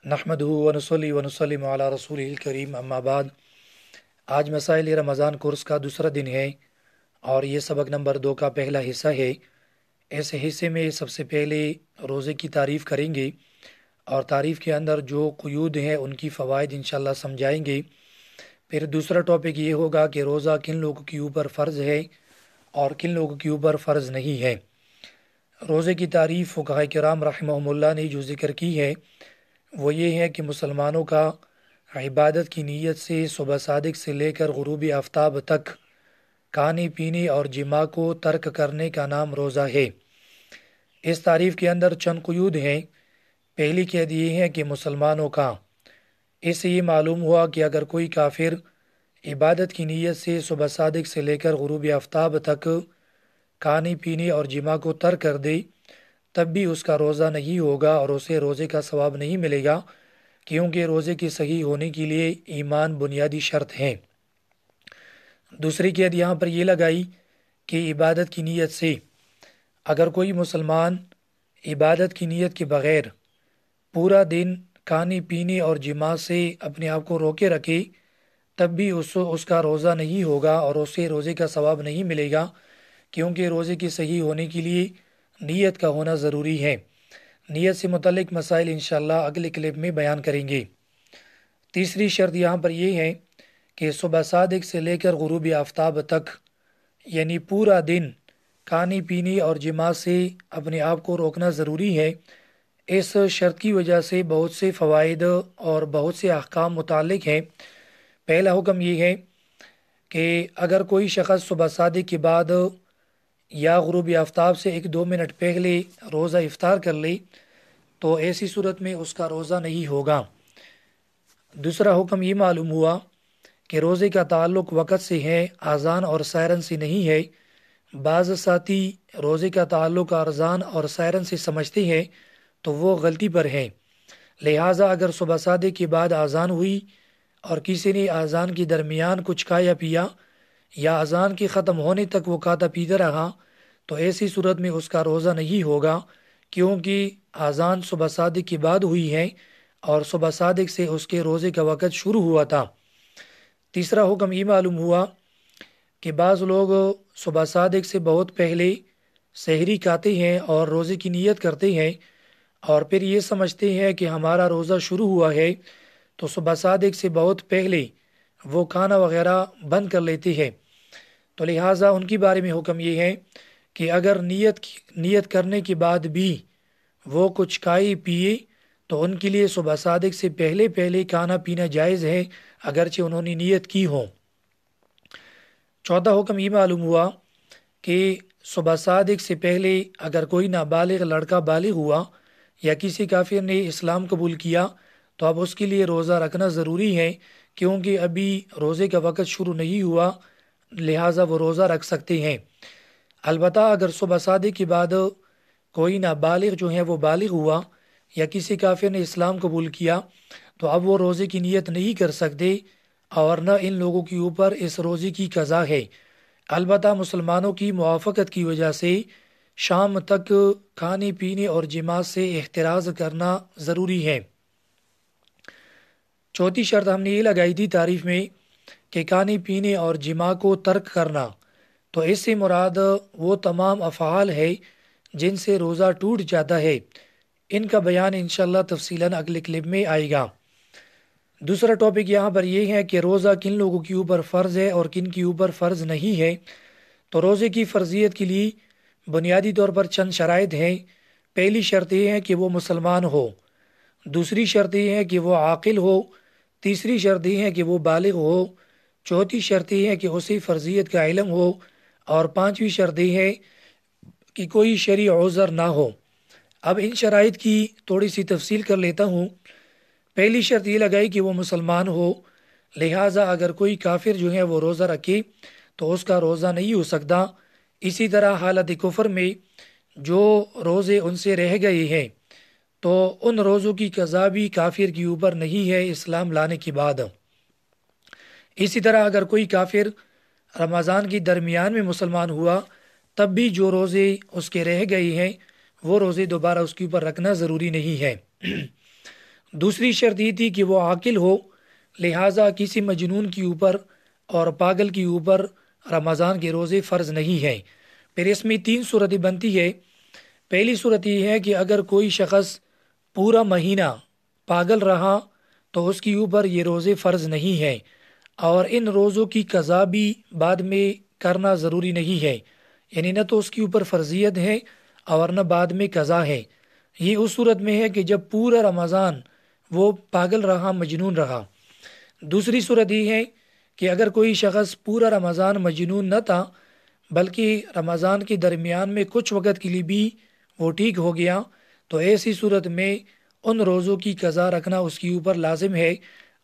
نحمدہ ونصلی ونسلم علی رسولہ الکریم اما بعد۔ آج مسائل رمضان کورس کا دوسرا دن ہے اور یہ سبق نمبر 2 کا پہلا حصہ ہے۔ اس حصے میں سب سے پہلے روزے کی تعریف کریں گے اور تعریف کے اندر جو قیود ہیں ان کی فوائد انشاءاللہ سمجھائیں گے۔ پھر دوسرا ٹاپک یہ ہوگا کہ روزہ کن لوگوں کے اوپر فرض ہے اور کن لوگوں کے اوپر فرض نہیں ہے۔ روزے کی تعریف فقہاء کرام رحمہم اللہ نے جو ذکر کی ہے وہ یہ ہے کہ مسلمانوں کا عبادت کی نیت سے صبح صادق سے لے کر غروب آفتاب تک کھانے پینے اور جماع کو ترک کرنے کا نام روزہ ہے۔ اس تعریف کے اندر چند قیود ہیں۔ پہلی قید یہ ہے کہ مسلمانوں کا، اس سے یہ معلوم ہوا کہ اگر کوئی کافر عبادت کی نیت سے صبح صادق سے لے کر غروب آفتاب تک کھانے پینے اور جماع کو ترک کر دے تب بھی اس کا روزہ نہیں ہوگا اور اسے روزے کا ثواب نہیں ملے گا، کیونکہ روزے کے صحیح ہونے کے لیے ایمان بنیادی شرط ہے۔ دوسری قید یہاں پر یہ لگائی کہ عبادت کی نیت سے، اگر کوئی مسلمان عبادت کی نیت کے بغیر پورا دن کھانے پینے اور جماع سے اپنے آپ کو روکے رکھے تب بھی اس کا روزہ نہیں ہوگا اور اسے روزے کا ثواب نہیں ملے گا، کیونکہ روزے کے صحیح ہونے کے لیے نیت کا ہونا ضروری ہے۔ نیت سے متعلق مسائل انشاءاللہ اگلے کلپ میں بیان کریں گے۔ تیسری شرط یہاں پر یہ ہے کہ صبح صادق سے لے کر غروب آفتاب تک، یعنی پورا دن کھانے پینے اور جماع سے اپنے آپ کو روکنا ضروری ہے۔ اس شرط کی وجہ سے بہت سے فوائد اور بہت سے احکام متعلق ہیں۔ پہلا حکم یہ ہے کہ اگر کوئی شخص صبح صادق کے بعد یا غروب آفتاب سے 1-2 منٹ پہلے روزہ افطار کر لے تو ایسی صورت میں اس کا روزہ نہیں ہوگا۔ دوسرا حکم یہ معلوم ہوا کہ روزے کا تعلق وقت سے ہے، اذان اور سائرن سے نہیں ہے۔ بعض ساتھی روزے کا تعلق اذان اور سائرن سے سمجھتے ہیں تو وہ غلطی پر ہیں۔ لہٰذا اگر صبح صادق کے بعد اذان ہوئی اور کسی نے اذان کے درمیان کچھ کھایا پیا یا اذان کے ختم ہونے تک وہ کھاتا پیتا رہا تو ایسی صورت میں اس کا روزہ نہیں ہوگا، کیونکہ اذان صبح صادق کے بعد ہوئی ہے اور صبح صادق سے اس کے روزے کا وقت شروع ہوا تھا۔ تیسرا حکم یہ معلوم ہوا کہ بعض لوگ صبح صادق سے بہت پہلے سحری کھاتے ہیں اور روزے کی نیت کرتے ہیں اور پھر یہ سمجھتے ہیں کہ ہمارا روزہ شروع ہوا ہے تو صبح صادق سے بہت پہلے وہ کھانا وغیرہ بند کر لیتے ہیں۔ تو لہٰذا ان کے بارے میں حکم یہ ہے کہ اگر نیت کرنے کے بعد بھی وہ کچھ کھائے پیے تو ان کے لیے صبح صادق سے پہلے کھانا پینا جائز ہے، اگرچہ انہوں نے نیت کی ہو۔ چوتھا حکم یہ معلوم ہوا کہ صبح صادق سے پہلے اگر کوئی نابالغ لڑکا بالغ ہوا یا کسی کافر نے اسلام قبول کیا تو اب اس کے لیے روزہ رکھنا ضروری ہے، کیونکہ ابھی روزے کا وقت شروع نہیں ہوا، لہٰذا وہ روزہ رکھ سکتے ہیں۔ البتہ اگر صبح صادق کے بعد کوئی نابالغ جو ہے وہ بالغ ہوا یا کسی کافر نے اسلام قبول کیا تو اب وہ روزے کی نیت نہیں کر سکتے اور نہ ان لوگوں کے اوپر اس روزے کی قضا ہے۔ البتہ مسلمانوں کی موافقت کی وجہ سے شام تک کھانے پینے اور جماع سے احتراز کرنا ضروری ہے۔ چوتھی شرط ہم نے یہ لگائی تھی تعریف میں کہ کھانے پینے اور جماع کو ترک کرنا، تو اس سے مراد وہ تمام افعال ہے جن سے روزہ ٹوٹ جاتا ہے۔ ان کا بیان انشاءاللہ تفصیلاً اگلے کلپ میں آئے گا۔ دوسرا ٹاپک یہاں پر یہ ہے کہ روزہ کن لوگوں کے اوپر فرض ہے اور کن کے اوپر فرض نہیں ہے۔ تو روزے کی فرضیت کے لیے بنیادی طور پر چند شرائط ہیں۔ پہلی شرط یہ ہے کہ وہ مسلمان ہو، دوسری شرط یہ ہے کہ وہ عاقل ہو، تیسری شرط یہ ہے کہ وہ بالغ ہو، چوتھی شرط یہ ہے کہ اسے فرضیت کا علم ہو، اور پانچویں شرط یہ ہے کہ کوئی شرعی عذر نہ ہو۔ اب ان شرائط کی تھوڑی سی تفصیل کر لیتا ہوں۔ پہلی شرط یہ لگائی کہ وہ مسلمان ہو، لہٰذا اگر کوئی کافر جو ہے وہ روزہ رکھے تو اس کا روزہ نہیں ہو سکتا۔ اسی طرح حالت کفر میں جو روزے ان سے رہ گئے ہیں تو ان روزوں کی قضا بھی کافر کے اوپر نہیں ہے اسلام لانے کے بعد۔ اسی طرح اگر کوئی کافر رمضان کی درمیان میں مسلمان ہوا تب بھی جو روزے اس کے رہ گئے ہیں وہ روزے دوبارہ اس کے اوپر رکھنا ضروری نہیں ہے۔ دوسری شرط یہ تھی کہ وہ عاقل ہو، لہٰذا کسی مجنون کے اوپر اور پاگل کے اوپر رمضان کے روزے فرض نہیں ہیں۔ پھر اس میں 3 صورتیں بنتی ہے۔ پہلی صورت یہ ہے کہ اگر کوئی شخص پورا مہینہ پاگل رہا تو اس کے اوپر یہ روزے فرض نہیں ہیں، اور ان روزوں کی قضا بھی بعد میں کرنا ضروری نہیں ہے، یعنی نہ تو اس کے اوپر فرضیت ہے اور نہ بعد میں قضا ہے۔ یہ اس صورت میں ہے کہ جب پورا رمضان وہ پاگل رہا، مجنون رہا۔ دوسری صورت یہ ہے کہ اگر کوئی شخص پورا رمضان مجنون نہ تھا بلکہ رمضان کے درمیان میں کچھ وقت کے لیے بھی وہ ٹھیک ہو گیا، تو ایسی صورت میں ان روزوں کی قضا رکھنا اس کے اوپر لازم ہے،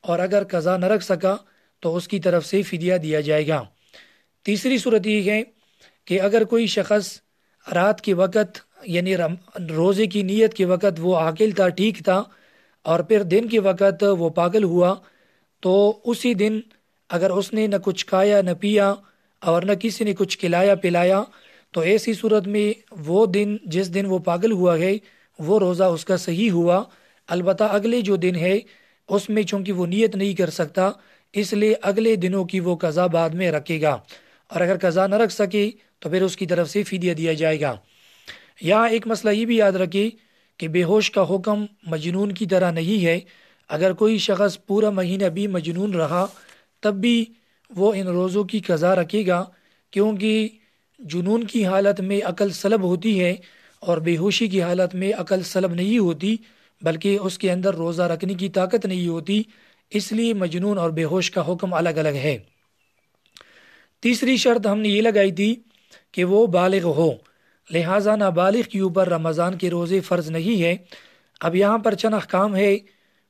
اور اگر قضا نہ رکھ سکا تو اس کی طرف سے فدیہ دیا جائے گا۔ تیسری صورت یہ ہے کہ اگر کوئی شخص رات کے وقت یعنی روزے کی نیت کے وقت وہ عاقل تھا، ٹھیک تھا، اور پھر دن کے وقت وہ پاگل ہوا، تو اسی دن اگر اس نے نہ کچھ کھایا نہ پیا اور نہ کسی نے کچھ کھلایا پلایا، تو ایسی صورت میں وہ دن جس دن وہ پاگل ہوا ہے وہ روزہ اس کا صحیح ہوا۔ البتہ اگلے جو دن ہے اس میں چونکہ وہ نیت نہیں کر سکتا، اس لیے اگلے دنوں کی وہ قضا بعد میں رکھے گا، اور اگر قضا نہ رکھ سکے تو پھر اس کی طرف سے فدیہ دیا جائے گا۔ یہاں ایک مسئلہ یہ بھی یاد رکھے کہ بے ہوش کا حکم مجنون کی طرح نہیں ہے۔ اگر کوئی شخص پورا مہینہ بھی مجنون رہا تب بھی وہ ان روزوں کی قضا رکھے گا، کیونکہ جنون کی حالت میں عقل سلب ہوتی ہے اور بے ہوشی کی حالت میں عقل سلب نہیں ہوتی، بلکہ اس کے اندر روزہ رکھنے کی طاقت نہیں ہوتی، اس لیے مجنون اور بے ہوش کا حکم الگ الگ ہے۔ تیسری شرط ہم نے یہ لگائی تھی کہ وہ بالغ ہو، لہٰذا نابالغ کے اوپر رمضان کے روزے فرض نہیں ہے۔ اب یہاں پر چند احکام ہے۔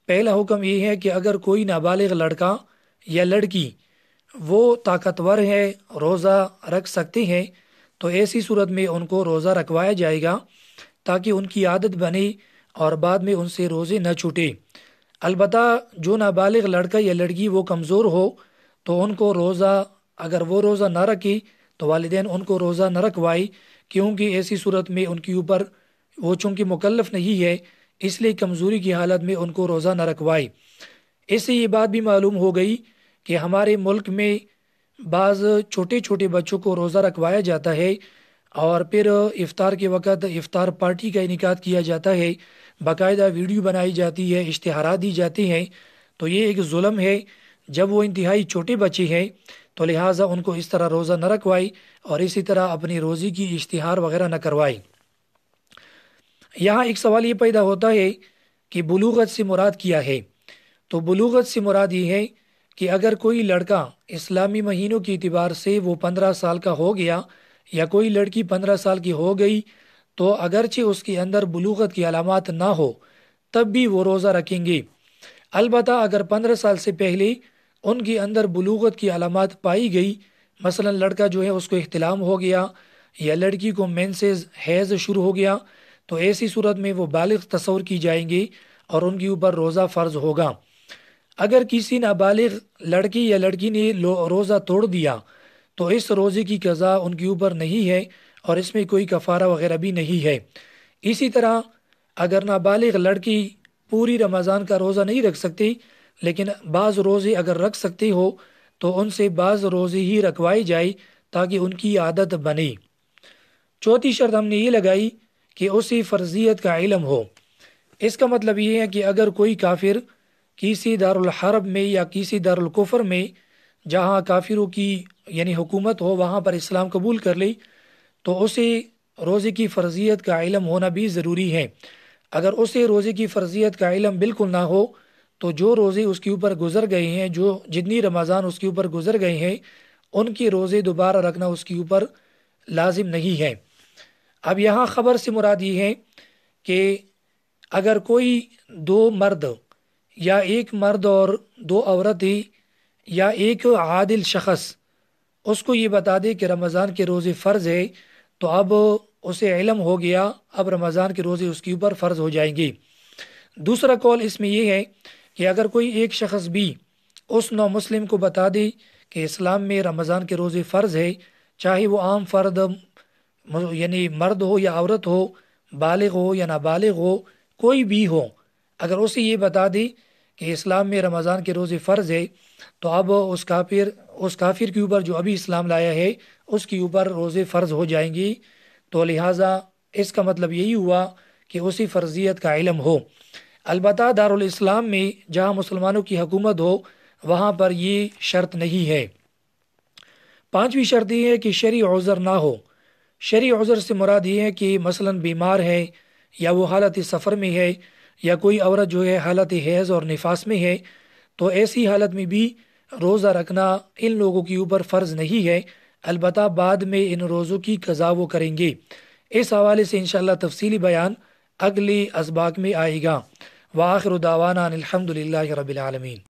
پہلا حکم یہ ہے کہ اگر کوئی نابالغ لڑکا یا لڑکی وہ طاقتور ہے، روزہ رکھ سکتے ہیں، تو ایسی صورت میں ان کو روزہ رکھوایا جائے گا تاکہ ان کی عادت بنے اور بعد میں ان سے روزے نہ چھوٹے۔ البتہ جو نابالغ لڑکا یا لڑکی وہ کمزور ہو تو ان کو روزہ اگر وہ روزہ نہ رکھے تو والدین ان کو روزہ نہ رکھوائے، کیونکہ ایسی صورت میں ان کے اوپر وہ چونکہ مکلف نہیں ہے، اس لیے کمزوری کی حالت میں ان کو روزہ نہ رکھوائے۔ اس سے یہ بات بھی معلوم ہو گئی کہ ہمارے ملک میں بعض چھوٹے چھوٹے بچوں کو روزہ رکھوایا جاتا ہے، اور پھر افطار کے وقت افطار پارٹی کا انعقاد کیا جاتا ہے، باقاعدہ ویڈیو بنائی جاتی ہے، اشتہارات دی جاتے ہیں۔ تو یہ ایک ظلم ہے۔ جب وہ انتہائی چھوٹے بچے ہیں تو لہٰذا ان کو اس طرح روزہ نہ رکھوائی اور اسی طرح اپنی روزی کی اشتہار وغیرہ نہ کروائی۔ یہاں ایک سوال یہ پیدا ہوتا ہے کہ بلوغت سے مراد کیا ہے؟ تو بلوغت سے مراد یہ ہے کہ اگر کوئی لڑکا اسلامی مہینوں کے اعتبار سے وہ 15 سال کا ہو گیا یا کوئی لڑکی 15 سال کی ہو گئی، تو اگرچہ اس کے اندر بلوغت کی علامات نہ ہو تب بھی وہ روزہ رکھیں گے۔ البتہ اگر 15 سال سے پہلے ان کے اندر بلوغت کی علامات پائی گئی، مثلا لڑکا جو ہے اس کو احتلام ہو گیا یا لڑکی کو مینسز حیض شروع ہو گیا، تو ایسی صورت میں وہ بالغ تصور کی جائیں گے اور ان کے اوپر روزہ فرض ہوگا۔ اگر کسی نابالغ لڑکی یا لڑکی نے روزہ توڑ دیا تو اس روزے کی قضا ان کے اوپر نہیں ہے اور اس میں کوئی کفارہ وغیرہ بھی نہیں ہے۔ اسی طرح اگر نابالغ لڑکی پوری رمضان کا روزہ نہیں رکھ سکتی لیکن بعض روزے اگر رکھ سکتے ہو تو ان سے بعض روزے ہی رکھوائی جائے تاکہ ان کی عادت بنے۔ چوتھی شرط ہم نے یہ لگائی کہ اسے فرضیت کا علم ہو۔ اس کا مطلب یہ ہے کہ اگر کوئی کافر کسی دارالحرب میں یا کسی دارالکفر میں جہاں کافروں کی یعنی حکومت ہو وہاں پر اسلام قبول کر لے تو اسے روزے کی فرضیت کا علم ہونا بھی ضروری ہے۔ اگر اسے روزے کی فرضیت کا علم بالکل نہ ہو تو جو روزے اس کے اوپر گزر گئے ہیں، جو جتنی رمضان اس کے اوپر گزر گئے ہیں، ان کے روزے دوبارہ رکھنا اس کے اوپر لازم نہیں ہے۔ اب یہاں خبر سے مراد یہ ہے کہ اگر کوئی 2 مرد یا ایک مرد اور 2 عورتیں یا ایک عادل شخص اس کو یہ بتا دے کہ رمضان کے روزے فرض ہے تو اب اسے علم ہو گیا، اب رمضان کے روزے اس کے اوپر فرض ہو جائیں گے۔ دوسرا قول اس میں یہ ہے کہ اگر کوئی ایک شخص بھی اس نو مسلم کو بتا دے کہ اسلام میں رمضان کے روزے فرض ہے، چاہے وہ عام فرد یعنی مرد ہو یا عورت ہو، بالغ ہو یا نابالغ ہو، کوئی بھی ہو، اگر اسے یہ بتا دی کہ اسلام میں رمضان کے روزے فرض ہے تو اب اس کافر کے اوپر جو ابھی اسلام لایا ہے اس کے اوپر روزے فرض ہو جائیں گی، تو لہٰذا اس کا مطلب یہی ہوا کہ اسی فرضیت کا علم ہو۔ البتہ دارالاسلام میں جہاں مسلمانوں کی حکومت ہو وہاں پر یہ شرط نہیں ہے۔ پانچویں شرط یہ ہے کہ شرعی عذر نہ ہو۔ شرعی عذر سے مراد یہ ہے کہ مثلاً بیمار ہے یا وہ حالت سفر میں ہے یا کوئی عورت جو ہے حالت حیض اور نفاس میں ہے، تو ایسی حالت میں بھی روزہ رکھنا ان لوگوں کے اوپر فرض نہیں ہے، البتہ بعد میں ان روزوں کی قضا وہ کریں گے۔ اس حوالے سے انشاءاللہ تفصیلی بیان اگلی اسباق میں آئے گا۔ وآخر دعوانا ان الحمد للہ رب العالمین۔